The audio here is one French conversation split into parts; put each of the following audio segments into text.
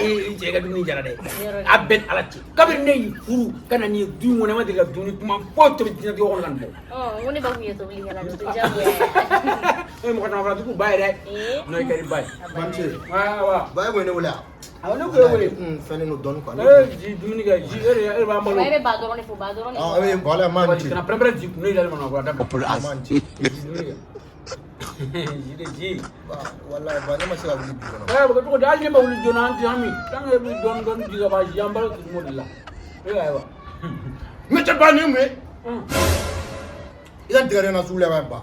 wallahi je ga dumi jara de abben alati kabir ne furu kana ni du mo ma diga duni kuma poto bi tina ko lan bo woni ba wiyo to li ngala to jabu e mo kana fara du bay de no kari bay Manche. wa Bay mo ne wala. awno ko wole Fene no don quoi. ji dumi ga ji e ba malo bayre ba dorone fu ba dorone Ah oui, voilà manche. kana prepare ji no dal mo ko da Manche. ji Wallahi ba ne ma sai wuli bi kono. ba ko dal ne ba wuli jona anti hami tan e bi don ji ga ba ji ambal ko mo dilla e aywa Me te ba ne me. Idan tigare na sule ba ba.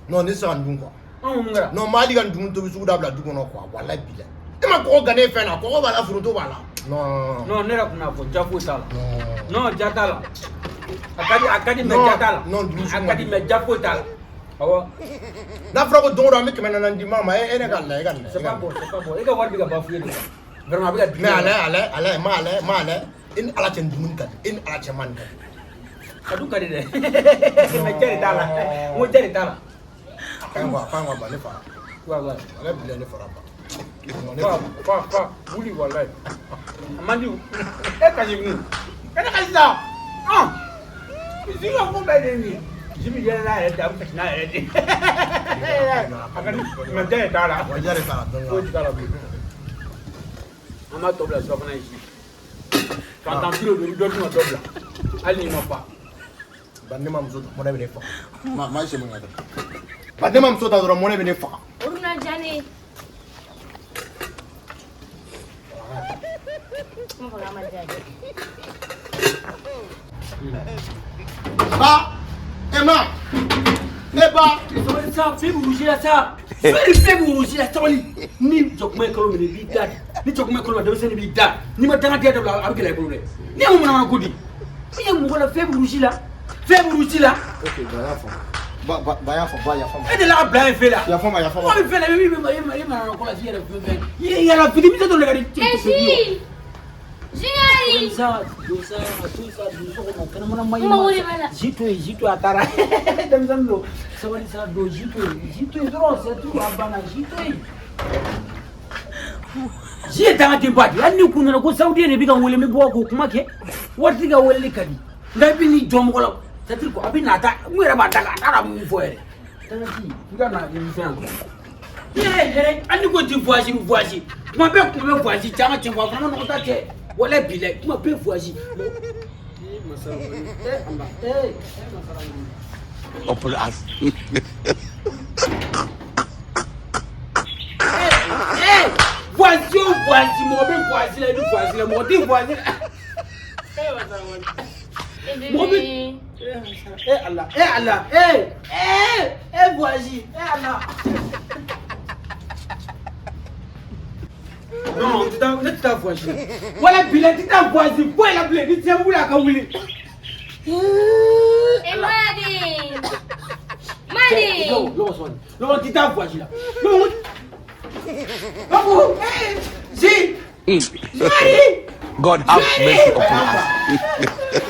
Non ni sa ndun quoi. ngara Non ma diga ndun to bi su da bla du kono quoi. Wallahi bi. E ma ko gane fe na ko ba la furu to ba la. Non. no ne ra kuna ko jafu sala Non. no jatala akadi me jatala akadi me jafu tala awa Na fura ko don do mi kemena nan di mama e ne ga la e ga la. c'est pas bon e ka warbi ga ba fuye de vraiment bi ga Mais allez, ma allez. In ala chen dun kan. In ala chen man kan. adu kadi de me jeri tala mo jeri tala Fangwa ba ne fa. wallahi Ale bi ne fara ba. fa wuli wallahi amandi e ka ni kana ka sa isi ko ba de ni jimi jere la e da ko na e de akadi me jeri tala Wa jare fara don ko ti tala bi ama tobla so kana isi quand kilo de do ma tobla ali no pa Bande mam so mo ne fa. Ma she mo ngada. Bande mam so da do mo ne fa. uruna jani mo fala ma jani Ba, Emma. Eba. sa fe buruji la sa fe buruji la tawali ni jokme ko mi bi dad ni jokme ko ma de sen bi dad ni ma tanga de la abike la bulu ni mo na ko di ni mo la fe buruji la Okay, ba ya fa. e de la bla fe la Ya fa. mo fe la mi ma na ko la yere fe ye la fidi mi to le gari Esi Jingari dosa ko kana mo na mai Ma wuri bala. jito atara dem zamlo sawali sa do jito dro se tu abana jito jiye tanga timbati anni kunna ko saudi ne biga wole mi bo ko kuma ke warti ga wole kadi ngabi ni jom ko la tatir ko abina ta ngere ba daga dara mu foere tanga ti biga na ni fan ye anni ko ti voici kuma be voici tanga timbo kuma no ta ke wala bile kuma be voici masala amba masala Open us. Voici, mon bien voici, mon dit voici. Mon bien. Allah, voici, Allah. Non, tu t'as voici. Voilà, bilan, tu t'as voici. Quoi, la blé, tu t'as voulu la caouli. Madi Non, tu t'as voici là. Non, Babu, si, God have mercy upon us.